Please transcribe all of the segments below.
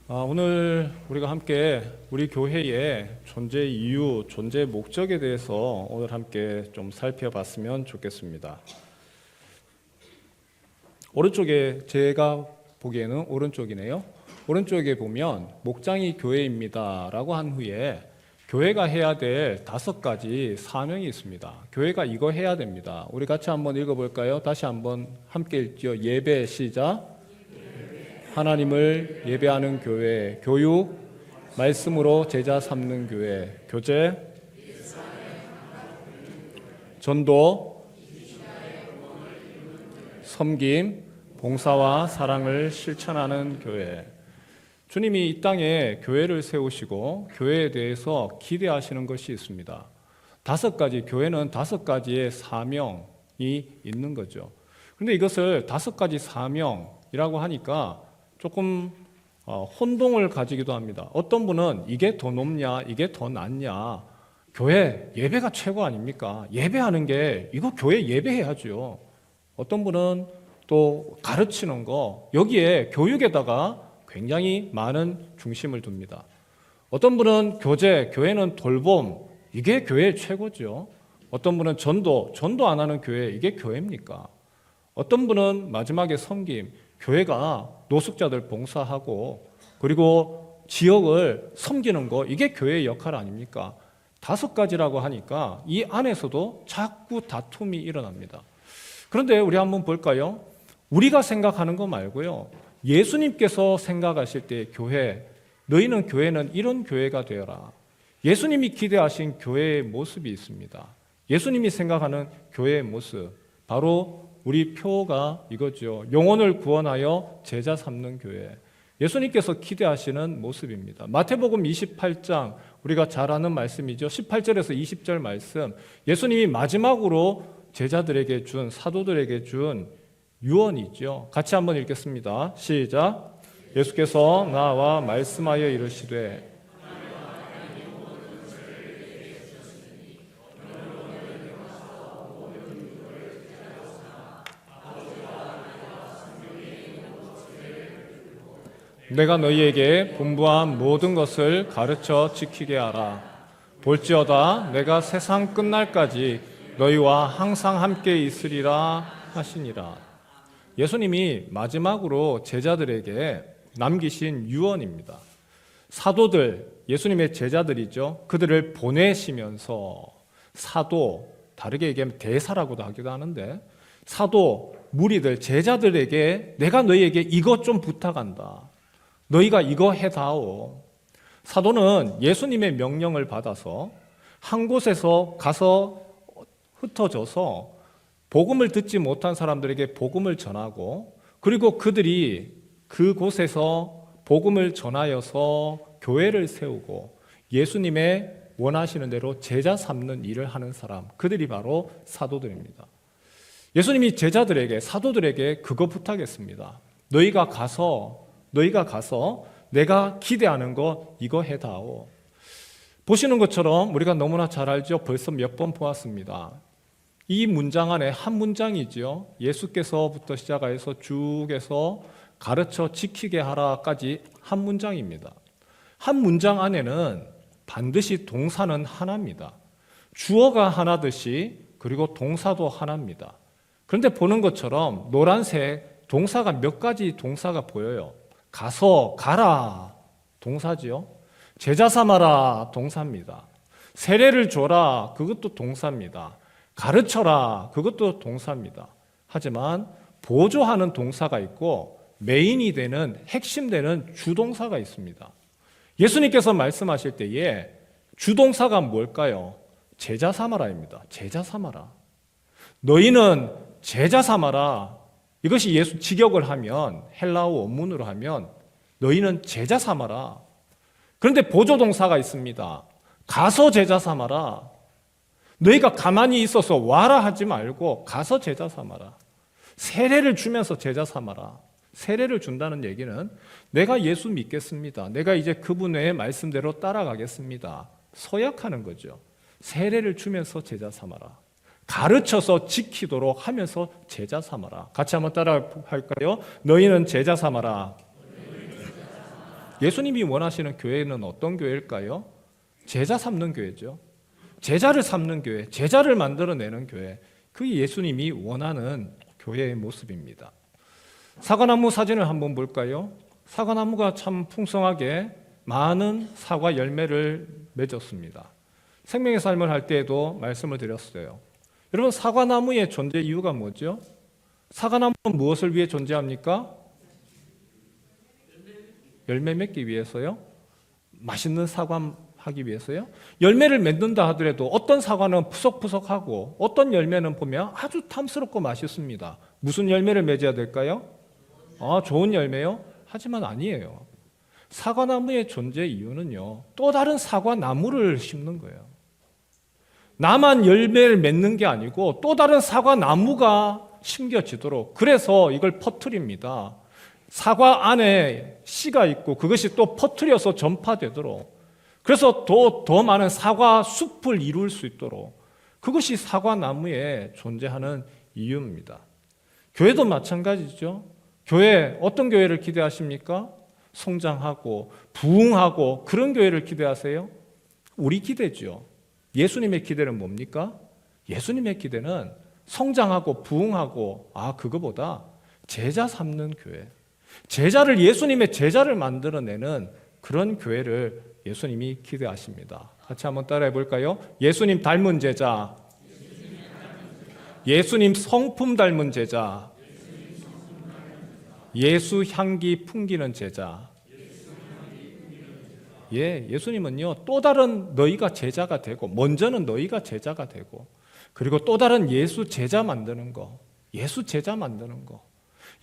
오늘 우리가 함께 우리 교회의 존재 이유, 존재 목적에 대해서 오늘 함께 좀 살펴봤으면 좋겠습니다. 오른쪽에 제가 보기에는 오른쪽이네요. 오른쪽에 보면 목장이 교회입니다 라고 한 후에 교회가 해야 될 5가지 사명이 있습니다. 교회가 이거 해야 됩니다. 우리 같이 한번 읽어볼까요? 다시 한번 함께 읽죠. 예배 시작. 하나님을 예배하는 교회, 교육, 말씀으로 제자 삼는 교회, 교제, 전도, 섬김, 봉사와 사랑을 실천하는 교회. 주님이 이 땅에 교회를 세우시고 교회에 대해서 기대하시는 것이 있습니다. 5가지, 교회는 5가지의 사명이 있는 거죠. 그런데 이것을 5가지 사명이라고 하니까 조금 혼동을 가지기도 합니다. 어떤 분은 이게 더 높냐, 이게 더 낫냐, 교회 예배가 최고 아닙니까? 예배하는 게 이거 교회 예배해야죠. 어떤 분은 또 가르치는 거, 여기에 교육에다가 굉장히 많은 중심을 둡니다. 어떤 분은 교제, 교회는 돌봄, 이게 교회의 최고죠. 어떤 분은 전도 안 하는 교회, 이게 교회입니까? 어떤 분은 마지막에 섬김, 교회가 노숙자들 봉사하고 그리고 지역을 섬기는 거, 이게 교회의 역할 아닙니까? 5가지라고 하니까 이 안에서도 자꾸 다툼이 일어납니다. 그런데 우리 한번 볼까요? 우리가 생각하는 거 말고요, 예수님께서 생각하실 때 교회, 너희는 교회는 이런 교회가 되어라. 예수님이 기대하신 교회의 모습이 있습니다. 예수님이 생각하는 교회의 모습, 바로 우리 표가 이거죠. 영혼을 구원하여 제자 삼는 교회. 예수님께서 기대하시는 모습입니다. 마태복음 28장, 우리가 잘 아는 말씀이죠. 18절에서 20절 말씀, 예수님이 마지막으로 제자들에게 준, 사도들에게 준 유언이죠. 같이 한번 읽겠습니다. 시작. 예수께서 나와 말씀하여 이르시되 내가 너희에게 분부한 모든 것을 가르쳐 지키게 하라. 볼지어다 내가 세상 끝날까지 너희와 항상 함께 있으리라 하시니라. 예수님이 마지막으로 제자들에게 남기신 유언입니다. 사도들, 예수님의 제자들이죠. 그들을 보내시면서 사도, 다르게 얘기하면 대사라고도 하기도 하는데, 사도, 무리들, 제자들에게 내가 너희에게 이것 좀 부탁한다. 너희가 이거 해다오. 사도는 예수님의 명령을 받아서 한 곳에서 가서 흩어져서 복음을 듣지 못한 사람들에게 복음을 전하고, 그리고 그들이 그곳에서 복음을 전하여서 교회를 세우고 예수님의 원하시는 대로 제자 삼는 일을 하는 사람, 그들이 바로 사도들입니다. 예수님이 제자들에게, 사도들에게 그거 부탁했습니다. 너희가 가서 내가 기대하는 거 이거 해다오. 보시는 것처럼 우리가 너무나 잘 알죠. 벌써 몇 번 보았습니다. 이 문장 안에 한 문장이죠. 예수께서부터 시작해서 쭉 해서 가르쳐 지키게 하라까지 한 문장입니다. 한 문장 안에는 반드시 동사는 하나입니다. 주어가 하나듯이 그리고 동사도 하나입니다. 그런데 보는 것처럼 노란색 동사가 몇 가지 동사가 보여요. 가서, 가라, 동사지요. 제자 삼아라, 동사입니다. 세례를 줘라, 그것도 동사입니다. 가르쳐라, 그것도 동사입니다. 하지만 보조하는 동사가 있고 메인이 되는, 핵심 되는 주동사가 있습니다. 예수님께서 말씀하실 때에 주동사가 뭘까요? 제자 삼아라입니다. 제자 삼아라. 너희는 제자 삼아라. 이것이 예수 직역을 하면, 헬라어 원문으로 하면 너희는 제자 삼아라. 그런데 보조동사가 있습니다. 가서 제자 삼아라. 너희가 가만히 있어서 와라 하지 말고 가서 제자 삼아라. 세례를 주면서 제자 삼아라. 세례를 준다는 얘기는 내가 예수 믿겠습니다. 내가 이제 그분의 말씀대로 따라가겠습니다. 서약하는 거죠. 세례를 주면서 제자 삼아라. 가르쳐서 지키도록 하면서 제자 삼아라. 같이 한번 따라 할까요? 너희는 제자 삼아라. 예수님이 원하시는 교회는 어떤 교회일까요? 제자 삼는 교회죠. 제자를 삼는 교회, 제자를 만들어내는 교회. 그게 예수님이 원하는 교회의 모습입니다. 사과나무 사진을 한번 볼까요? 사과나무가 참 풍성하게 많은 사과 열매를 맺었습니다. 생명의 삶을 할 때에도 말씀을 드렸어요. 여러분, 사과나무의 존재 이유가 뭐죠? 사과나무는 무엇을 위해 존재합니까? 열매 맺기 위해서요? 맛있는 사과 하기 위해서요? 열매를 맺는다 하더라도 어떤 사과는 푸석푸석하고 어떤 열매는 보면 아주 탐스럽고 맛있습니다. 무슨 열매를 맺어야 될까요? 좋은 열매요? 하지만 아니에요. 사과나무의 존재 이유는요, 또 다른 사과나무를 심는 거예요. 나만 열매를 맺는 게 아니고 또 다른 사과나무가 심겨지도록, 그래서 이걸 퍼뜨립니다. 사과 안에 씨가 있고 그것이 또 퍼뜨려서 전파되도록, 그래서 더 많은 사과 숲을 이룰 수 있도록, 그것이 사과나무에 존재하는 이유입니다. 교회도 마찬가지죠. 교회, 어떤 교회를 기대하십니까? 성장하고 부흥하고 그런 교회를 기대하세요? 우리 기대죠. 예수님의 기대는 뭡니까? 예수님의 기대는 성장하고 부흥하고, 그거보다 제자 삼는 교회, 제자를, 예수님의 제자를 만들어내는 그런 교회를 예수님이 기대하십니다. 같이 한번 따라해 볼까요? 예수님 닮은 제자, 예수님 성품 닮은 제자, 예수 향기 풍기는 제자. 예수님은요, 또 다른 너희가 제자가 되고, 먼저는 너희가 제자가 되고, 그리고 또 다른 예수 제자 만드는 거, 예수 제자 만드는 거,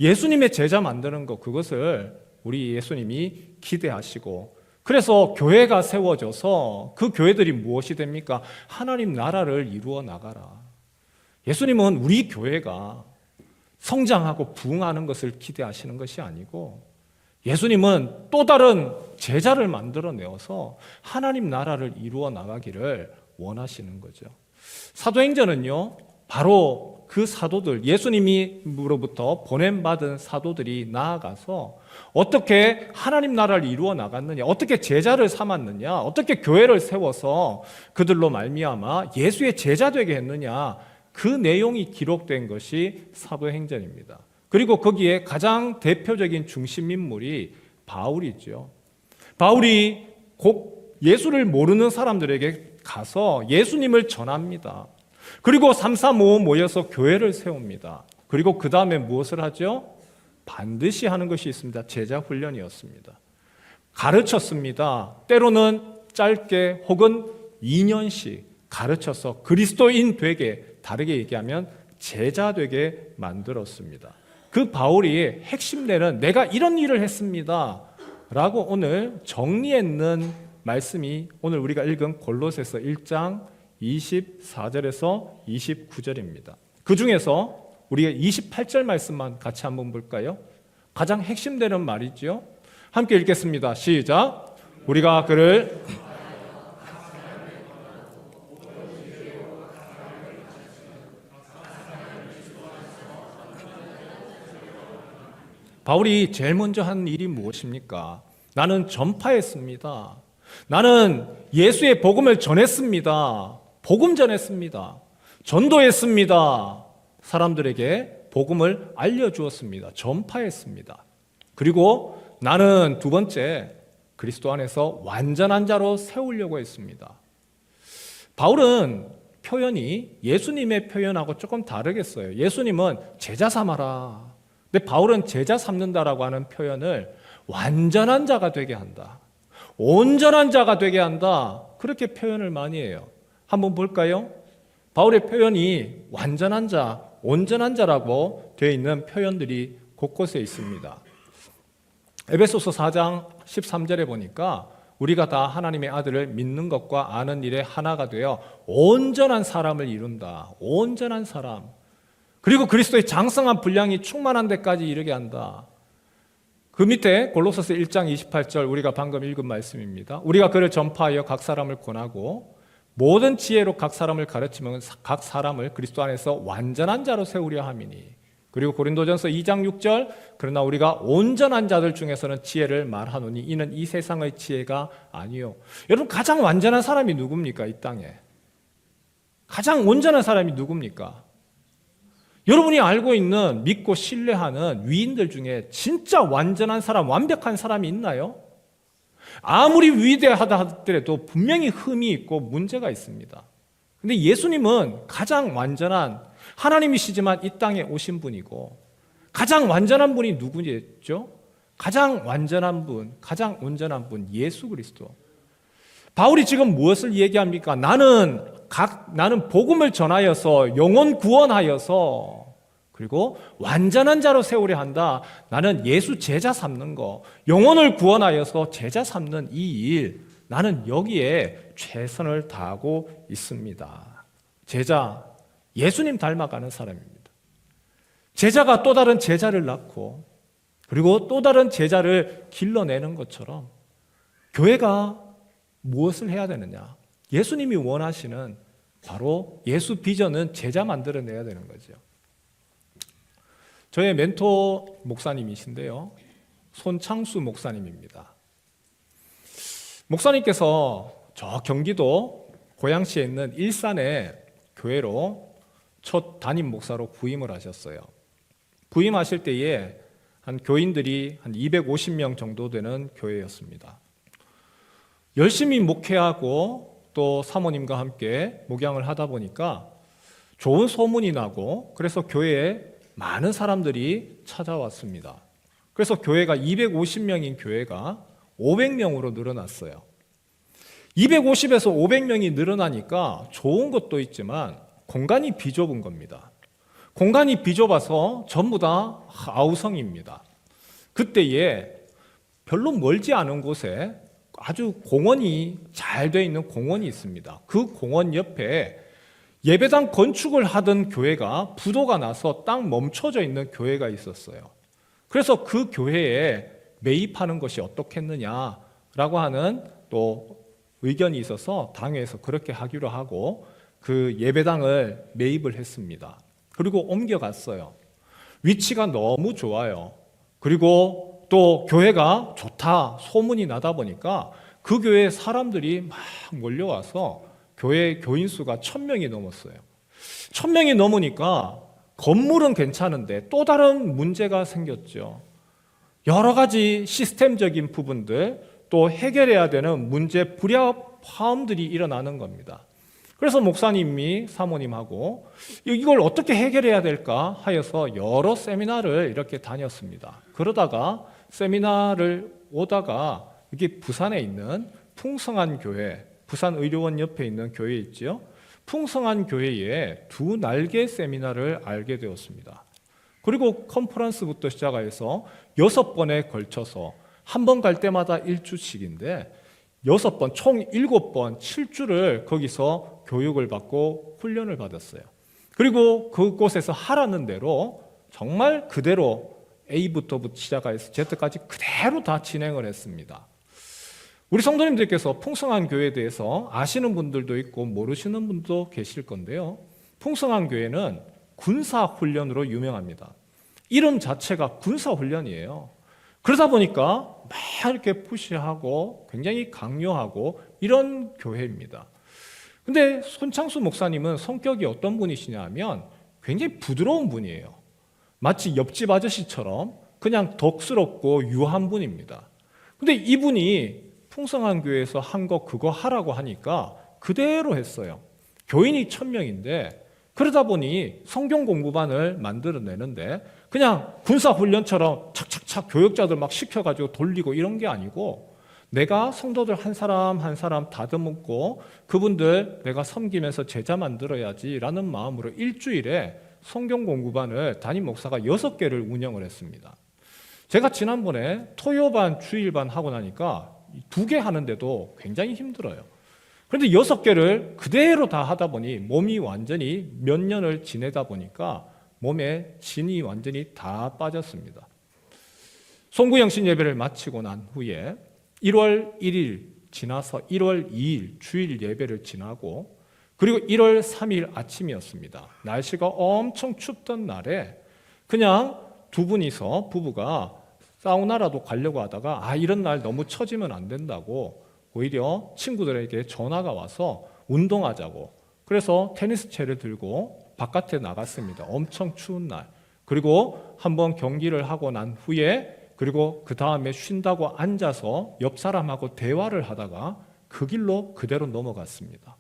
예수님의 제자 만드는 거, 그것을 우리 예수님이 기대하시고, 그래서 교회가 세워져서 그 교회들이 무엇이 됩니까? 하나님 나라를 이루어 나가라. 예수님은 우리 교회가 성장하고 부흥하는 것을 기대하시는 것이 아니고, 예수님은 또 다른 제자를 만들어내어서 하나님 나라를 이루어 나가기를 원하시는 거죠. 사도행전은요, 바로 그 사도들, 예수님으로부터 보냄받은 사도들이 나아가서 어떻게 하나님 나라를 이루어 나갔느냐, 어떻게 제자를 삼았느냐, 어떻게 교회를 세워서 그들로 말미암아 예수의 제자 되게 했느냐, 그 내용이 기록된 것이 사도행전입니다. 그리고 거기에 가장 대표적인 중심 인물이 바울이죠. 바울이 곧 예수를 모르는 사람들에게 가서 예수님을 전합니다. 그리고 3, 4, 5 모여서 교회를 세웁니다. 그리고 그 다음에 무엇을 하죠? 반드시 하는 것이 있습니다. 제자 훈련이었습니다. 가르쳤습니다. 때로는 짧게 혹은 2년씩 가르쳐서 그리스도인 되게, 다르게 얘기하면 제자 되게 만들었습니다. 그 바울이 핵심내는 내가 이런 일을 했습니다 라고 오늘 정리했는 말씀이 오늘 우리가 읽은 골로새서 1장 24절에서 29절입니다. 그 중에서 우리가 28절 말씀만 같이 한번 볼까요? 가장 핵심되는 말이죠. 함께 읽겠습니다. 시작. 우리가 그를 바울이 제일 먼저 한 일이 무엇입니까? 나는 전파했습니다. 나는 예수의 복음을 전했습니다. 복음 전했습니다. 전도했습니다. 사람들에게 복음을 알려주었습니다. 전파했습니다. 그리고 나는 두 번째, 그리스도 안에서 완전한 자로 세우려고 했습니다. 바울은 표현이 예수님의 표현하고 조금 다르겠어요. 예수님은 제자 삼아라. 근데 바울은 제자 삼는다라고 하는 표현을 완전한 자가 되게 한다, 온전한 자가 되게 한다, 그렇게 표현을 많이 해요. 한번 볼까요? 바울의 표현이 완전한 자, 온전한 자라고 되어 있는 표현들이 곳곳에 있습니다. 에베소서 4장 13절에 보니까 우리가 다 하나님의 아들을 믿는 것과 아는 일에 하나가 되어 온전한 사람을 이룬다. 온전한 사람. 그리고 그리스도의 장성한 분량이 충만한 데까지 이르게 한다. 그 밑에 골로새서 1장 28절 우리가 방금 읽은 말씀입니다. 우리가 그를 전파하여 각 사람을 권하고 모든 지혜로 각 사람을 가르치면 각 사람을 그리스도 안에서 완전한 자로 세우려 함이니. 그리고 고린도전서 2장 6절 그러나 우리가 온전한 자들 중에서는 지혜를 말하노니 이는 이 세상의 지혜가 아니요. 여러분 가장 완전한 사람이 누굽니까? 이 땅에 가장 온전한 사람이 누굽니까? 여러분이 알고 있는 믿고 신뢰하는 위인들 중에 진짜 완전한 사람, 완벽한 사람이 있나요? 아무리 위대하다 하더라도 분명히 흠이 있고 문제가 있습니다. 근데 예수님은 가장 완전한 하나님이시지만 이 땅에 오신 분이고 가장 완전한 분이 누구겠죠? 가장 완전한 분, 가장 온전한 분 예수 그리스도. 바울이 지금 무엇을 얘기합니까? 나는 복음을 전하여서 영혼 구원하여서 그리고 완전한 자로 세우려 한다. 나는 예수 제자 삼는 거, 영혼을 구원하여서 제자 삼는 이 일, 나는 여기에 최선을 다하고 있습니다. 제자, 예수님 닮아가는 사람입니다. 제자가 또 다른 제자를 낳고 그리고 또 다른 제자를 길러내는 것처럼 교회가 무엇을 해야 되느냐? 예수님이 원하시는 바로 예수 비전은 제자 만들어내야 되는 거죠. 저의 멘토 목사님이신데요. 손창수 목사님입니다. 목사님께서 저 경기도 고양시에 있는 일산의 교회로 첫 담임 목사로 부임을 하셨어요. 부임하실 때에 한 교인들이 한 250명 정도 되는 교회였습니다. 열심히 목회하고 또 사모님과 함께 목양을 하다 보니까 좋은 소문이 나고 그래서 교회에 많은 사람들이 찾아왔습니다. 그래서 교회가 250명인 교회가 500명으로 늘어났어요. 250에서 500명이 늘어나니까 좋은 것도 있지만 공간이 비좁은 겁니다. 공간이 비좁아서 전부 다 아우성입니다. 그때에 별로 멀지 않은 곳에 아주 공원이 잘 돼 있는 공원이 있습니다. 그 공원 옆에 예배당 건축을 하던 교회가 부도가 나서 딱 멈춰져 있는 교회가 있었어요. 그래서 그 교회에 매입하는 것이 어떻겠느냐라고 하는 또 의견이 있어서 당회에서 그렇게 하기로 하고 그 예배당을 매입을 했습니다. 그리고 옮겨갔어요. 위치가 너무 좋아요. 그리고 또 교회가 좋다 소문이 나다 보니까 그 교회에 사람들이 막 몰려와서 교회 교인 수가 1000명이 넘었어요. 1000명이 넘으니까 건물은 괜찮은데 또 다른 문제가 생겼죠. 여러 가지 시스템적인 부분들 또 해결해야 되는 문제 불협화음들이 일어나는 겁니다. 그래서 목사님이 사모님하고 이걸 어떻게 해결해야 될까 하여서 여러 세미나를 이렇게 다녔습니다. 그러다가 세미나를 오다가 여기 부산에 있는 풍성한 교회, 부산의료원 옆에 있는 교회 있죠. 풍성한 교회에 두 날개 세미나를 알게 되었습니다. 그리고 컨퍼런스부터 시작해서 6번에 걸쳐서 한 번 갈 때마다 1주씩인데 6번, 총 7번, 7주를 거기서 교육을 받고 훈련을 받았어요. 그리고 그곳에서 하라는 대로 정말 그대로 A부터 시작해서 Z까지 그대로 다 진행을 했습니다. 우리 성도님들께서 풍성한 교회에 대해서 아시는 분들도 있고 모르시는 분도 계실 건데요. 풍성한 교회는 군사훈련으로 유명합니다. 이름 자체가 군사훈련이에요. 그러다 보니까 막 이렇게 푸시하고 굉장히 강요하고 이런 교회입니다. 근데 손창수 목사님은 성격이 어떤 분이시냐 하면 굉장히 부드러운 분이에요. 마치 옆집 아저씨처럼 그냥 덕스럽고 유한 분입니다. 근데 이분이 풍성한 교회에서 한 거 그거 하라고 하니까 그대로 했어요. 교인이 1000명인데 그러다 보니 성경 공부반을 만들어내는데 그냥 군사훈련처럼 착착착 교역자들 막 시켜가지고 돌리고 이런 게 아니고 내가 성도들 한 사람 한 사람 다듬고 그분들 내가 섬기면서 제자 만들어야지라는 마음으로 일주일에 성경 공부반을 담임 목사가 6개를 운영을 했습니다. 제가 지난번에 토요반 주일반 하고 나니까 2개 하는데도 굉장히 힘들어요. 그런데 6개를 그대로 다 하다 보니 몸이 완전히 몇 년을 지내다 보니까 몸에 진이 완전히 다 빠졌습니다. 송구영신 예배를 마치고 난 후에 1월 1일 지나서 1월 2일 주일 예배를 지나고 그리고 1월 3일 아침이었습니다. 날씨가 엄청 춥던 날에 그냥 두 분이서 부부가 사우나라도 가려고 하다가 이런 날 너무 처지면 안 된다고 오히려 친구들에게 전화가 와서 운동하자고, 그래서 테니스채를 들고 바깥에 나갔습니다. 엄청 추운 날. 그리고 한번 경기를 하고 난 후에, 그리고 그 다음에 쉰다고 앉아서 옆 사람하고 대화를 하다가 그 길로 그대로 넘어갔습니다.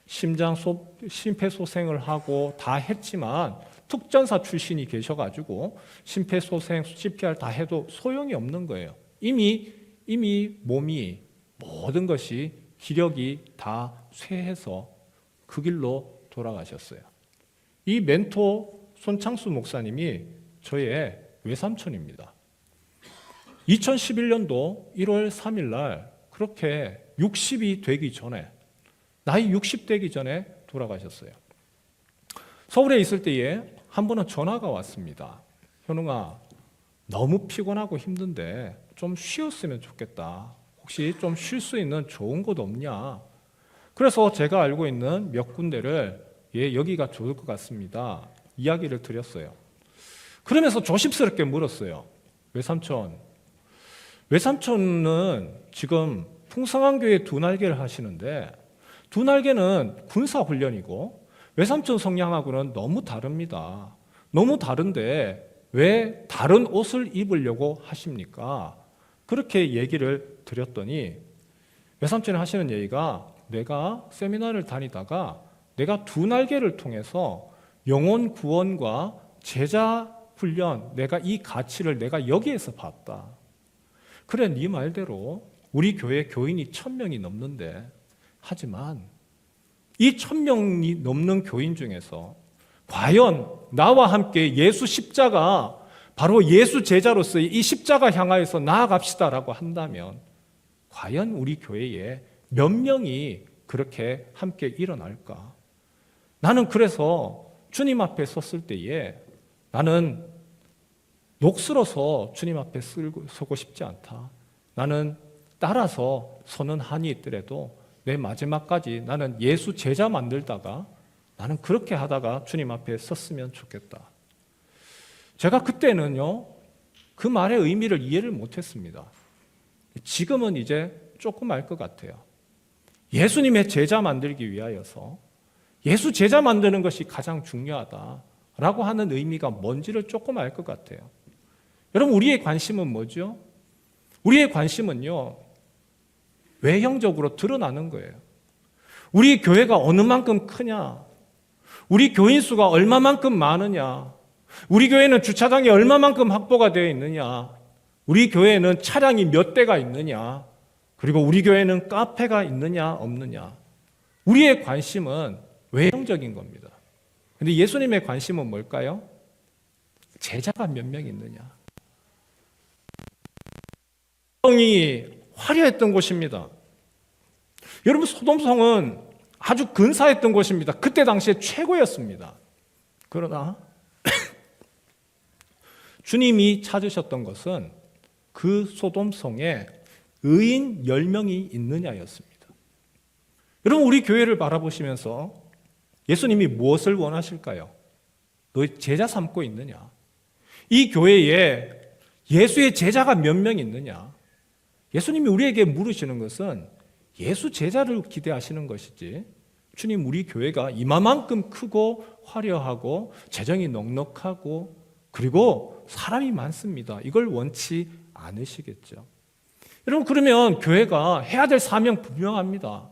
심폐소생을 하고 다 했지만 특전사 출신이 계셔가지고 심폐소생, CPR 다 해도 소용이 없는 거예요. 이미 몸이 모든 것이 기력이 다 쇠해서 그 길로 돌아가셨어요. 이 멘토 손창수 목사님이 저의 외삼촌입니다. 2011년도 1월 3일 날 그렇게 60이 되기 전에, 나이 60 되기 전에 돌아가셨어요. 서울에 있을 때에 한 번은 전화가 왔습니다. 현웅아, 너무 피곤하고 힘든데 좀 쉬었으면 좋겠다. 혹시 좀 쉴 수 있는 좋은 곳 없냐? 그래서 제가 알고 있는 몇 군데를 여기가 좋을 것 같습니다. 이야기를 드렸어요. 그러면서 조심스럽게 물었어요. 외삼촌은 지금 풍성한 교회 두 날개를 하시는데 두 날개는 군사훈련이고 외삼촌 성향하고는 너무 다릅니다. 너무 다른데 왜 다른 옷을 입으려고 하십니까? 그렇게 얘기를 드렸더니 외삼촌이 하시는 얘기가, 내가 세미나를 다니다가 내가 두 날개를 통해서 영혼 구원과 제자 훈련, 내가 이 가치를 내가 여기에서 봤다. 그래, 네 말대로 우리 교회 교인이 1000명이 넘는데, 하지만 이 1000명이 넘는 교인 중에서 과연 나와 함께 예수 십자가, 바로 예수 제자로서의 이 십자가 향하여서 나아갑시다라고 한다면 과연 우리 교회에 몇 명이 그렇게 함께 일어날까? 나는 그래서 주님 앞에 섰을 때에 나는 녹슬어서 주님 앞에 서고 싶지 않다. 나는 따라서 서는 한이 있더라도 내 마지막까지 나는 예수 제자 만들다가 나는 그렇게 하다가 주님 앞에 섰으면 좋겠다. 제가 그때는요, 그 말의 의미를 이해를 못했습니다. 지금은 이제 조금 알 것 같아요. 예수님의 제자 만들기 위하여서 예수 제자 만드는 것이 가장 중요하다라고 하는 의미가 뭔지를 조금 알 것 같아요. 여러분, 우리의 관심은 뭐죠? 우리의 관심은요, 외형적으로 드러나는 거예요. 우리 교회가 어느 만큼 크냐, 우리 교인 수가 얼마만큼 많으냐, 우리 교회는 주차장이 얼마만큼 확보가 되어 있느냐, 우리 교회에는 차량이 몇 대가 있느냐, 그리고 우리 교회는 카페가 있느냐 없느냐. 우리의 관심은 외형적인 겁니다. 그런데 예수님의 관심은 뭘까요? 제자가 몇 명 있느냐. 성이 화려했던 곳입니다. 여러분, 소돔성은 아주 근사했던 곳입니다. 그때 당시에 최고였습니다. 그러나 주님이 찾으셨던 것은 그 소돔성에 의인 10명이 있느냐였습니다. 여러분, 우리 교회를 바라보시면서 예수님이 무엇을 원하실까요? 너희 제자 삼고 있느냐? 이 교회에 예수의 제자가 몇 명 있느냐? 예수님이 우리에게 물으시는 것은 예수 제자를 기대하시는 것이지, 주님, 우리 교회가 이만큼 크고 화려하고 재정이 넉넉하고 그리고 사람이 많습니다, 이걸 원치 않으시겠죠. 여러분, 그러면 교회가 해야 될 사명 분명합니다.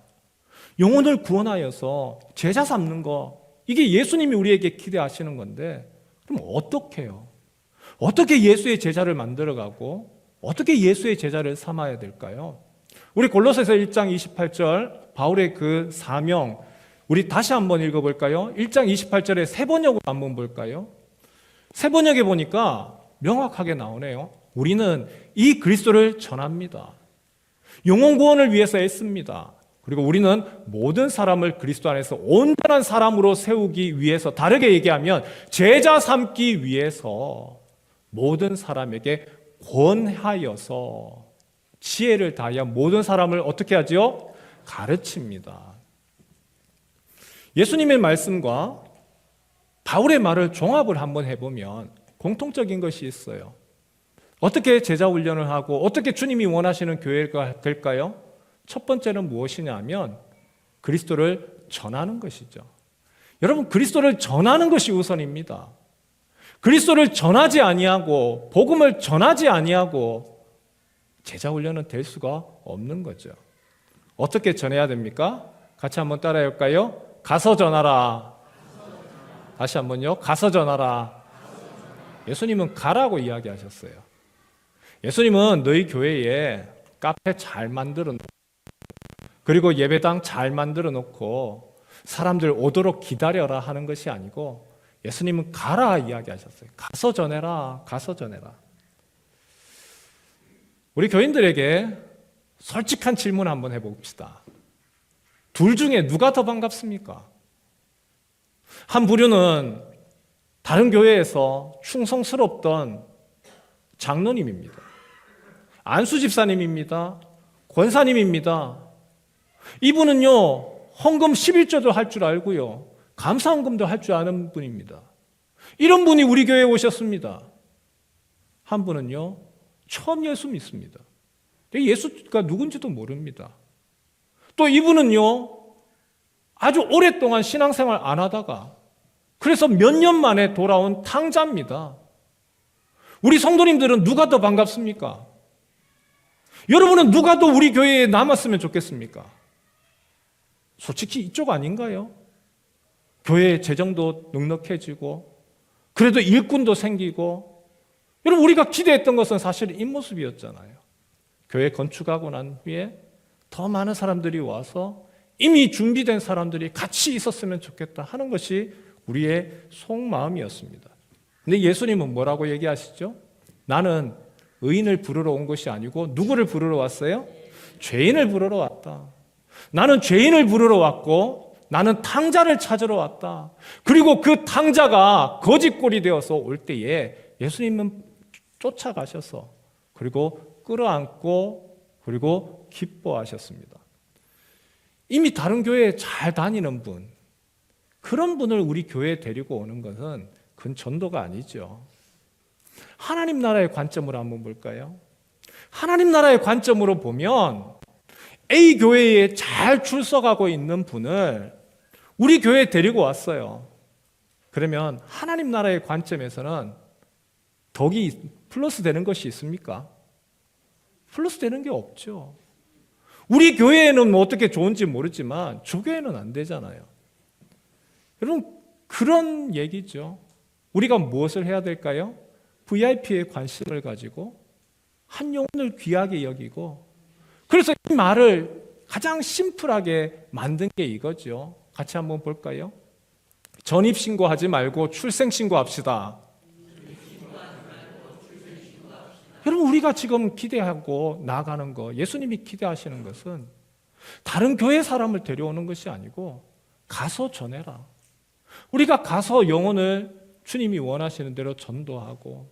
영혼을 구원하여서 제자 삼는 거, 이게 예수님이 우리에게 기대하시는 건데, 그럼 어떻게 해요? 어떻게 예수의 제자를 만들어가고 어떻게 예수의 제자를 삼아야 될까요? 우리 골로새서 1장 28절 바울의 그 사명, 우리 다시 한번 읽어볼까요? 1장 28절에 세 번역으로 한번 볼까요? 세 번역에 보니까 명확하게 나오네요. 우리는 이 그리스도를 전합니다. 영혼 구원을 위해서 애씁니다. 그리고 우리는 모든 사람을 그리스도 안에서 온전한 사람으로 세우기 위해서, 다르게 얘기하면 제자 삼기 위해서 모든 사람에게 권하여서 지혜를 다하여 모든 사람을 어떻게 하죠? 가르칩니다. 예수님의 말씀과 바울의 말을 종합을 한번 해보면 공통적인 것이 있어요. 어떻게 제자 훈련을 하고 어떻게 주님이 원하시는 교회가 될까요? 첫 번째는 무엇이냐면 그리스도를 전하는 것이죠. 여러분, 그리스도를 전하는 것이 우선입니다. 그리스도를 전하지 아니하고 복음을 전하지 아니하고 제자 훈련은 될 수가 없는 거죠. 어떻게 전해야 됩니까? 같이 한번 따라해 볼까요? 가서 전하라. 다시 한번요. 가서 전하라. 예수님은 가라고 이야기하셨어요. 예수님은 너희 교회에 카페 잘 만들어 놓고 그리고 예배당 잘 만들어 놓고 사람들 오도록 기다려라 하는 것이 아니고 예수님은 가라 이야기하셨어요. 가서 전해라. 가서 전해라. 우리 교인들에게 솔직한 질문 한번 해봅시다. 둘 중에 누가 더 반갑습니까? 한 부류는 다른 교회에서 충성스럽던 장로님입니다. 안수 집사님입니다. 권사님입니다. 이분은요, 헌금 11조도 할 줄 알고요, 감사헌금도 할 줄 아는 분입니다. 이런 분이 우리 교회에 오셨습니다. 한 분은요, 처음 예수 믿습니다. 예수가 누군지도 모릅니다. 또 이분은요, 아주 오랫동안 신앙생활 안 하다가 그래서 몇 년 만에 돌아온 탕자입니다. 우리 성도님들은 누가 더 반갑습니까? 여러분은 누가 더 우리 교회에 남았으면 좋겠습니까? 솔직히 이쪽 아닌가요? 교회의 재정도 넉넉해지고 그래도 일꾼도 생기고, 여러분, 우리가 기대했던 것은 사실 이 모습이었잖아요. 교회 건축하고 난 후에 더 많은 사람들이 와서 이미 준비된 사람들이 같이 있었으면 좋겠다 하는 것이 우리의 속마음이었습니다. 근데 예수님은 뭐라고 얘기하시죠? 나는 의인을 부르러 온 것이 아니고 누구를 부르러 왔어요? 죄인을 부르러 왔다. 나는 죄인을 부르러 왔고 나는 탕자를 찾으러 왔다. 그리고 그 탕자가 거짓골이 되어서 올 때에 예수님은 쫓아가셔서 그리고 끌어안고 그리고 기뻐하셨습니다. 이미 다른 교회에 잘 다니는 분, 그런 분을 우리 교회에 데리고 오는 것은 그건 전도가 아니죠. 하나님 나라의 관점으로 한번 볼까요? 하나님 나라의 관점으로 보면 A 교회에 잘 출석하고 있는 분을 우리 교회에 데리고 왔어요. 그러면 하나님 나라의 관점에서는 덕이 플러스 되는 것이 있습니까? 플러스 되는 게 없죠. 우리 교회에는 뭐 어떻게 좋은지 모르지만 저 교회는 안 되잖아요. 여러분, 그런 얘기죠. 우리가 무엇을 해야 될까요? VIP에 관심을 가지고 한 영혼을 귀하게 여기고, 그래서 이 말을 가장 심플하게 만든 게 이거죠. 같이 한번 볼까요? 전입신고하지 말고 출생신고합시다. 여러분, 우리가 지금 기대하고 나아가는 거, 예수님이 기대하시는 것은 다른 교회 사람을 데려오는 것이 아니고 가서 전해라. 우리가 가서 영혼을 주님이 원하시는 대로 전도하고,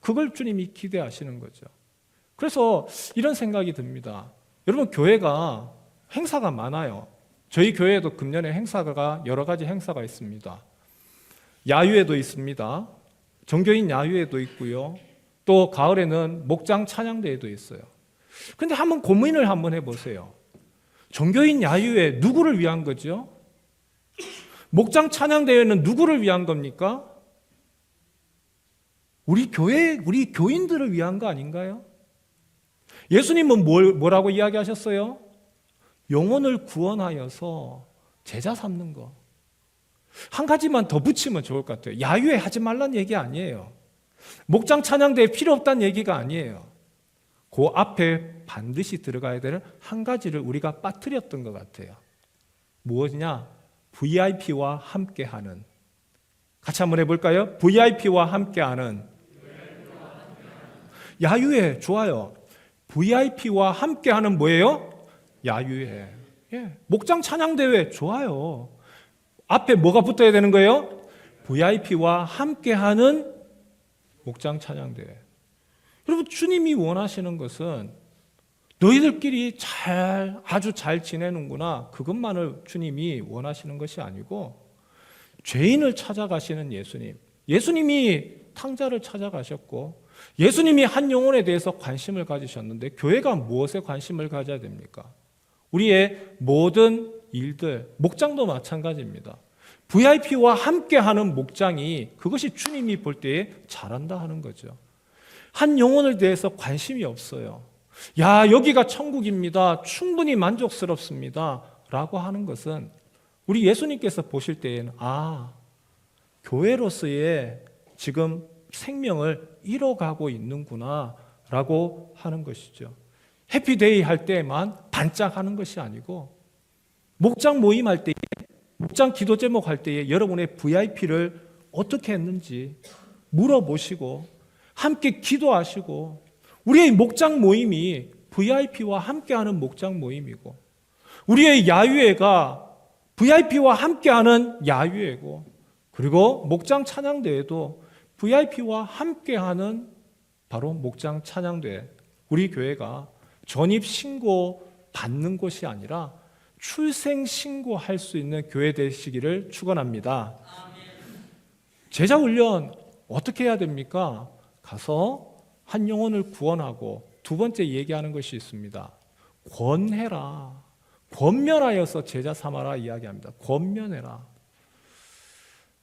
그걸 주님이 기대하시는 거죠. 그래서 이런 생각이 듭니다. 여러분, 교회가 행사가 많아요. 저희 교회에도 금년에 행사가 여러 가지 행사가 있습니다. 야유회도 있습니다. 정교인 야유회도 있고요. 또 가을에는 목장 찬양대회도 있어요. 근데 한번 고민을 한번 해보세요. 정교인 야유회 누구를 위한 거죠? 목장 찬양대회는 누구를 위한 겁니까? 우리 교회, 우리 교인들을 위한 거 아닌가요? 예수님은 뭐라고 이야기하셨어요? 영혼을 구원하여서 제자 삼는 거. 한 가지만 더 붙이면 좋을 것 같아요. 야유회 하지 말란 얘기 아니에요. 목장 찬양대회 필요 없다는 얘기가 아니에요. 그 앞에 반드시 들어가야 되는 한 가지를 우리가 빠뜨렸던 것 같아요. 무엇이냐? VIP와 함께하는. 같이 한번 해볼까요? VIP와 함께하는. 야유회 좋아요. VIP와 함께하는 뭐예요? 야유회. 예. 목장 찬양대회 좋아요. 앞에 뭐가 붙어야 되는 거예요? VIP와 함께하는 목장 찬양대회. 여러분, 주님이 원하시는 것은 너희들끼리 아주 잘 지내는구나, 그것만을 주님이 원하시는 것이 아니고 죄인을 찾아가시는 예수님. 예수님이 탕자를 찾아가셨고 예수님이 한 영혼에 대해서 관심을 가지셨는데 교회가 무엇에 관심을 가져야 됩니까? 우리의 모든 일들, 목장도 마찬가지입니다. VIP와 함께하는 목장이 그것이 주님이 볼 때에 잘한다 하는 거죠. 한 영혼을 대해서 관심이 없어요. 야, 여기가 천국입니다. 충분히 만족스럽습니다. 라고 하는 것은 우리 예수님께서 보실 때에는 교회로서의 지금 생명을 잃어가고 있는구나 라고 하는 것이죠. 해피데이 할 때만 반짝하는 것이 아니고 목장 모임할 때에, 목장 기도 제목 할 때에 여러분의 VIP를 어떻게 했는지 물어보시고 함께 기도하시고 우리의 목장 모임이 VIP와 함께하는 목장 모임이고 우리의 야유회가 VIP와 함께하는 야유회고 그리고 목장 찬양대회도 VIP와 함께하는 바로 목장 찬양대회, 우리 교회가 전입신고 받는 곳이 아니라 출생신고할 수 있는 교회 되시기를 축원합니다. 제자훈련 어떻게 해야 됩니까? 가서 한 영혼을 구원하고 두 번째 얘기하는 것이 있습니다. 권해라. 권면하여서 제자 삼아라 이야기합니다. 권면해라.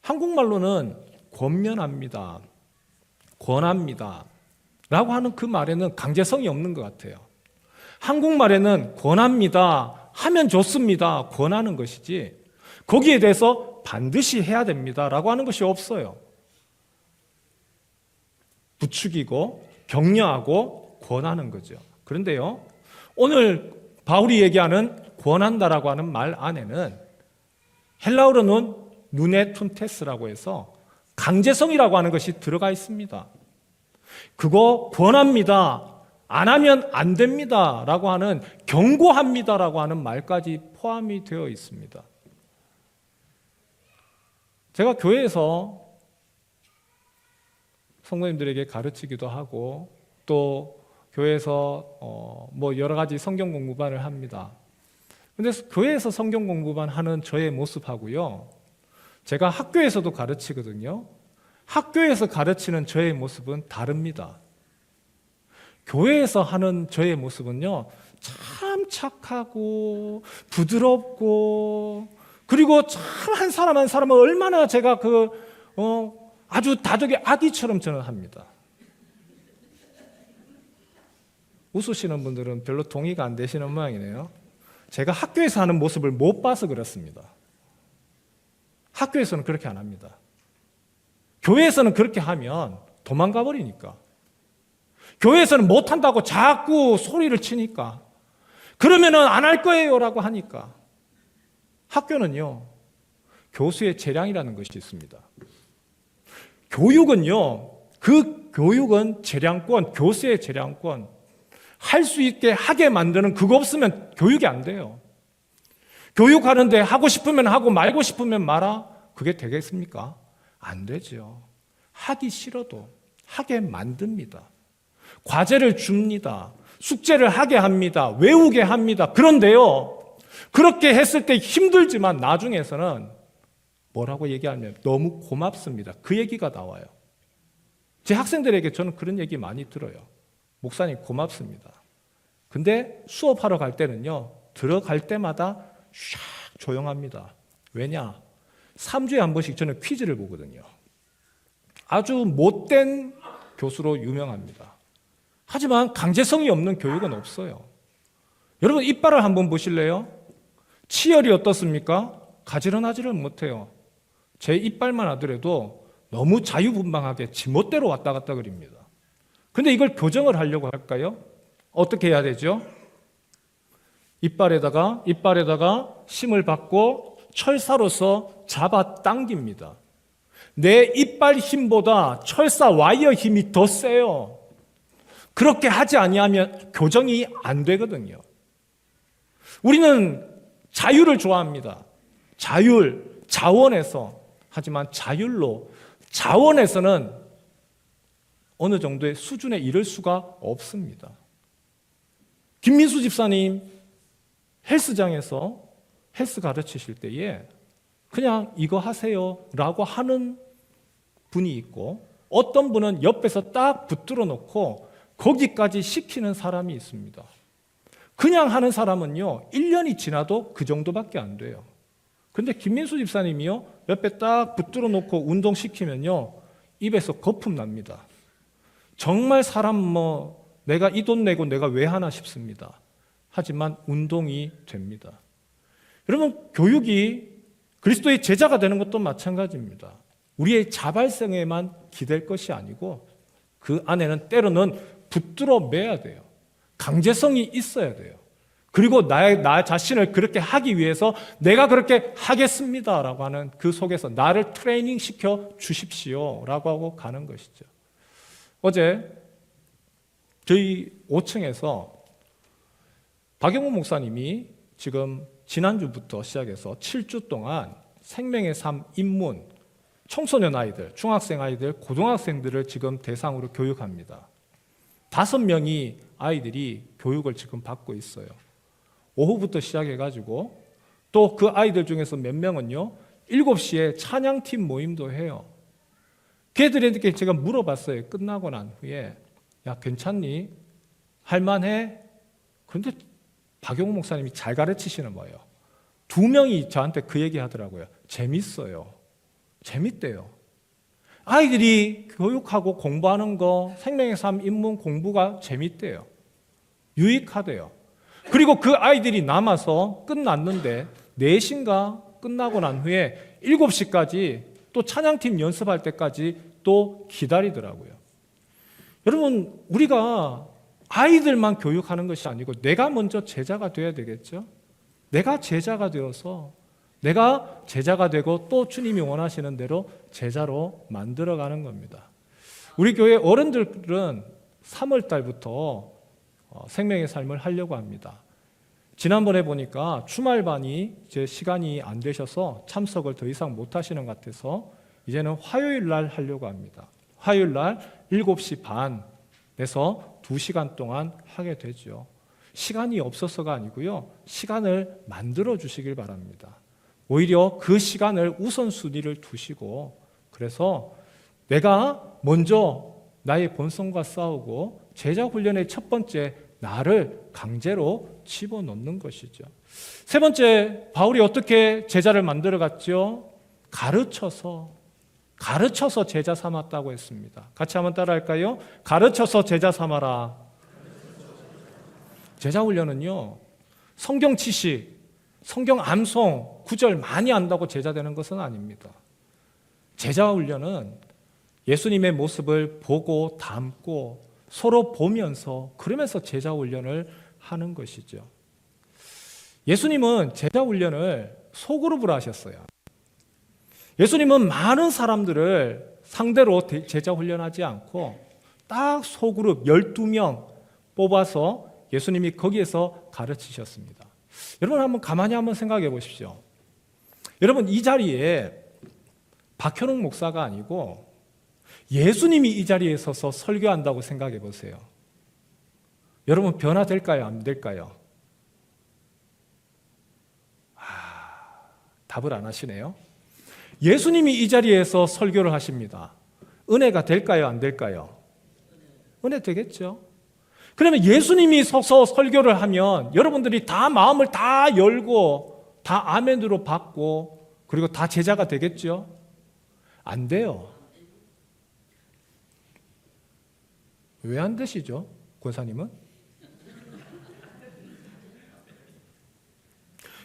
한국말로는 권면합니다, 권합니다 라고 하는 그 말에는 강제성이 없는 것 같아요. 한국말에는 권합니다, 하면 좋습니다, 권하는 것이지 거기에 대해서 반드시 해야 됩니다 라고 하는 것이 없어요. 부추기고 격려하고 권하는 거죠. 그런데요, 오늘 바울이 얘기하는 권한다라고 하는 말 안에는 헬라어로는 누네툰테스라고 해서 강제성이라고 하는 것이 들어가 있습니다. 그거 권합니다, 안 하면 안 됩니다 라고 하는 경고합니다 라고 하는 말까지 포함이 되어 있습니다. 제가 교회에서 성도님들에게 가르치기도 하고 또 교회에서 여러 가지 성경 공부반을 합니다. 그런데 교회에서 성경 공부반 하는 저의 모습하고요, 제가 학교에서도 가르치거든요. 학교에서 가르치는 저의 모습은 다릅니다. 교회에서 하는 저의 모습은요, 참 착하고 부드럽고 그리고 참 한 사람 한 사람을 얼마나 제가 아주 다독의 아기처럼 저는 합니다. 웃으시는 분들은 별로 동의가 안 되시는 모양이네요. 제가 학교에서 하는 모습을 못 봐서 그렇습니다. 학교에서는 그렇게 안 합니다. 교회에서는 그렇게 하면 도망가 버리니까. 교회에서는 못한다고 자꾸 소리를 치니까. 그러면은 안 할 거예요 라고 하니까. 학교는요, 교수의 재량이라는 것이 있습니다. 교육은요, 그 교육은 재량권, 교수의 재량권, 할 수 있게 하게 만드는 그거 없으면 교육이 안 돼요. 교육하는데 하고 싶으면 하고 말고 싶으면 말아? 그게 되겠습니까? 안 되죠. 하기 싫어도 하게 만듭니다. 과제를 줍니다. 숙제를 하게 합니다. 외우게 합니다. 그런데요, 그렇게 했을 때 힘들지만 나중에서는 뭐라고 얘기하면 너무 고맙습니다. 그 얘기가 나와요. 제 학생들에게 저는 그런 얘기 많이 들어요. 목사님 고맙습니다. 근데 수업하러 갈 때는요, 들어갈 때마다 샥 조용합니다. 왜냐? 3주에 한 번씩 저는 퀴즈를 보거든요. 아주 못된 교수로 유명합니다. 하지만 강제성이 없는 교육은 없어요. 여러분 이빨을 한번 보실래요? 치열이 어떻습니까? 가지런하지를 못해요. 제 이빨만 하더라도 너무 자유분방하게 지멋대로 왔다 갔다 그립니다. 근데 이걸 교정을 하려고 할까요? 어떻게 해야 되죠? 이빨에다가 힘을 받고 철사로서 잡아 당깁니다. 내 이빨 힘보다 철사 와이어 힘이 더 세요. 그렇게 하지 아니하면 교정이 안 되거든요. 우리는 자유를 좋아합니다. 자율, 자원에서. 하지만 자율로, 자원에서는 어느 정도의 수준에 이를 수가 없습니다. 김민수 집사님 헬스장에서 헬스 가르치실 때에 그냥 이거 하세요 라고 하는 분이 있고, 어떤 분은 옆에서 딱 붙들어 놓고 거기까지 시키는 사람이 있습니다. 그냥 하는 사람은요, 1년이 지나도 그 정도밖에 안 돼요. 근데 김민수 집사님이요, 옆에 딱 붙들어 놓고 운동시키면요, 입에서 거품 납니다. 정말 사람 내가 이 돈 내고 내가 왜 하나 싶습니다. 하지만 운동이 됩니다. 여러분, 교육이 그리스도의 제자가 되는 것도 마찬가지입니다. 우리의 자발성에만 기댈 것이 아니고 그 안에는 때로는 붙들어 매야 돼요. 강제성이 있어야 돼요. 그리고 나 자신을 그렇게 하기 위해서 내가 그렇게 하겠습니다라고 하는 그 속에서 나를 트레이닝 시켜 주십시오라고 하고 가는 것이죠. 어제 저희 5층에서 박영호 목사님이 지금 지난주부터 시작해서 7주 동안 생명의 삶 입문, 청소년 아이들, 중학생 아이들, 고등학생들을 지금 대상으로 교육합니다. 5명이 아이들이 교육을 지금 받고 있어요. 오후부터 시작해가지고 또 그 아이들 중에서 몇 명은요 7시에 찬양팀 모임도 해요. 걔들에게 제가 물어봤어요. 끝나고 난 후에 야 괜찮니? 할만해? 그런데 박용호 목사님이 잘 가르치시는 거예요. 2명이 저한테 그 얘기 하더라고요. 재밌어요. 재밌대요. 아이들이 교육하고 공부하는 거, 생명의 삶 입문 공부가 재밌대요. 유익하대요. 그리고 그 아이들이 남아서 끝났는데 4시인가 끝나고 난 후에 7시까지 또 찬양팀 연습할 때까지 또 기다리더라고요. 여러분, 우리가 아이들만 교육하는 것이 아니고 내가 먼저 제자가 되어야 되겠죠? 내가 제자가 되어서 내가 제자가 되고 또 주님이 원하시는 대로 제자로 만들어가는 겁니다. 우리 교회 어른들은 3월 달부터 생명의 삶을 하려고 합니다. 지난번에 보니까 주말반이 이제 시간이 안 되셔서 참석을 더 이상 못 하시는 것 같아서 이제는 화요일 날 하려고 합니다. 화요일 날 7시 반에서 2시간 동안 하게 되죠. 시간이 없어서가 아니고요. 시간을 만들어 주시길 바랍니다. 오히려 그 시간을 우선순위를 두시고 그래서 내가 먼저 나의 본성과 싸우고 제자 훈련의 첫 번째 나를 강제로 집어넣는 것이죠. 세 번째, 바울이 어떻게 제자를 만들어갔죠? 가르쳐서 제자 삼았다고 했습니다. 같이 한번 따라할까요? 가르쳐서 제자 삼아라. 제자 훈련은요, 성경 지식, 성경 암송, 구절 많이 안다고 제자 되는 것은 아닙니다. 제자 훈련은 예수님의 모습을 보고 닮고 서로 보면서 그러면서 제자 훈련을 하는 것이죠. 예수님은 제자 훈련을 소그룹으로 하셨어요. 예수님은 많은 사람들을 상대로 제자 훈련하지 않고 딱 소그룹 12명 뽑아서 예수님이 거기에서 가르치셨습니다. 여러분 한번 가만히 한번 생각해 보십시오. 여러분 이 자리에 박현웅 목사가 아니고 예수님이 이 자리에 서서 설교한다고 생각해 보세요. 여러분 변화될까요? 안 될까요? 답을 안 하시네요. 예수님이 이 자리에서 설교를 하십니다. 은혜가 될까요? 안 될까요? 은혜 되겠죠. 그러면 예수님이 서서 설교를 하면 여러분들이 다 마음을 다 열고 다 아멘으로 받고 그리고 다 제자가 되겠죠? 안 돼요. 왜 안 되시죠? 권사님은?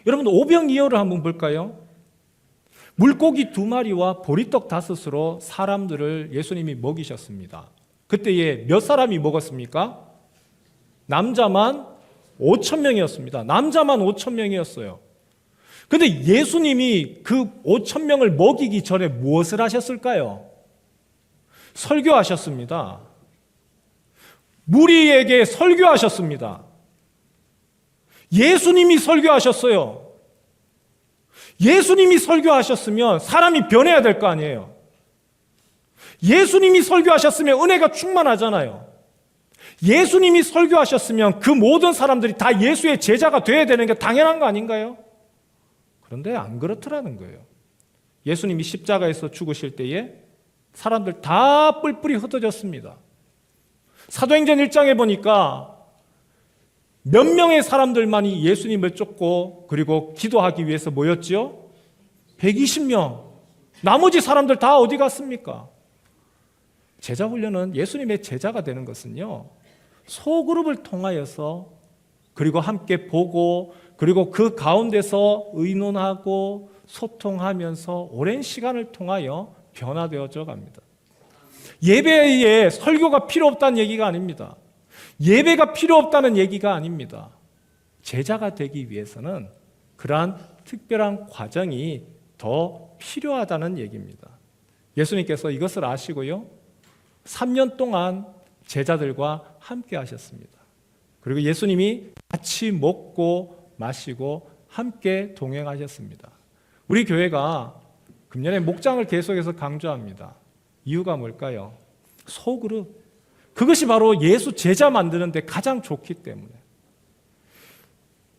여러분 오병이어를 한번 볼까요? 물고기 2마리와 보리떡 5으로 사람들을 예수님이 먹이셨습니다. 그때에 몇 사람이 먹었습니까? 남자만 5,000명이었습니다. 남자만 5,000명이었어요. 그런데 예수님이 그 5,000명을 먹이기 전에 무엇을 하셨을까요? 설교하셨습니다. 무리에게 설교하셨습니다. 예수님이 설교하셨어요. 예수님이 설교하셨으면 사람이 변해야 될 거 아니에요. 예수님이 설교하셨으면 은혜가 충만하잖아요. 예수님이 설교하셨으면 그 모든 사람들이 다 예수의 제자가 되어야 되는 게 당연한 거 아닌가요? 그런데 안 그렇더라는 거예요. 예수님이 십자가에서 죽으실 때에 사람들 다 뿔뿔이 흩어졌습니다. 사도행전 1장에 보니까 몇 명의 사람들만이 예수님을 쫓고 그리고 기도하기 위해서 모였지요? 120명. 나머지 사람들 다 어디 갔습니까? 제자 훈련은 예수님의 제자가 되는 것은요, 소그룹을 통하여서 그리고 함께 보고 그리고 그 가운데서 의논하고 소통하면서 오랜 시간을 통하여 변화되어져 갑니다. 예배에 설교가 필요 없다는 얘기가 아닙니다. 예배가 필요 없다는 얘기가 아닙니다. 제자가 되기 위해서는 그러한 특별한 과정이 더 필요하다는 얘기입니다. 예수님께서 이것을 아시고요, 3년 동안 제자들과 함께 하셨습니다. 그리고 예수님이 같이 먹고 마시고 함께 동행하셨습니다. 우리 교회가 금년에 목장을 계속해서 강조합니다. 이유가 뭘까요? 소그룹. 그것이 바로 예수 제자 만드는 데 가장 좋기 때문에.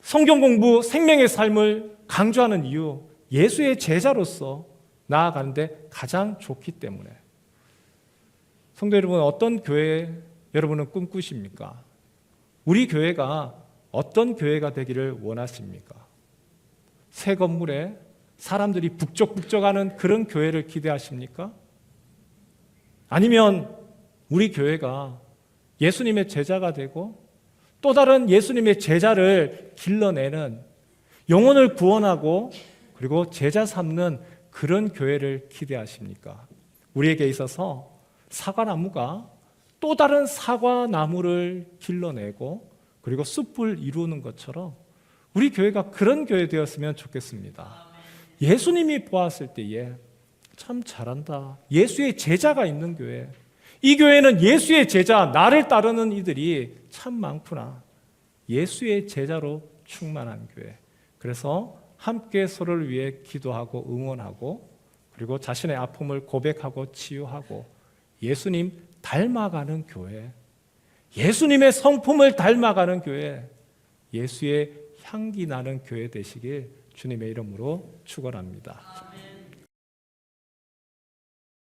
성경 공부, 생명의 삶을 강조하는 이유, 예수의 제자로서 나아가는데 가장 좋기 때문에. 성도 여러분, 어떤 교회 여러분은 꿈꾸십니까? 우리 교회가 어떤 교회가 되기를 원하십니까? 새 건물에 사람들이 북적북적하는 그런 교회를 기대하십니까? 아니면 우리 교회가 예수님의 제자가 되고 또 다른 예수님의 제자를 길러내는, 영혼을 구원하고 그리고 제자 삼는 그런 교회를 기대하십니까? 우리에게 있어서 사과나무가 또 다른 사과나무를 길러내고 그리고 숲을 이루는 것처럼 우리 교회가 그런 교회 되었으면 좋겠습니다. 예수님이 보았을 때에 참 잘한다, 예수의 제자가 있는 교회, 이 교회는 예수의 제자, 나를 따르는 이들이 참 많구나, 예수의 제자로 충만한 교회. 그래서 함께 서로를 위해 기도하고 응원하고 그리고 자신의 아픔을 고백하고 치유하고 예수님 닮아가는 교회, 예수님의 성품을 닮아가는 교회, 예수의 향기 나는 교회 되시길 주님의 이름으로 축원합니다.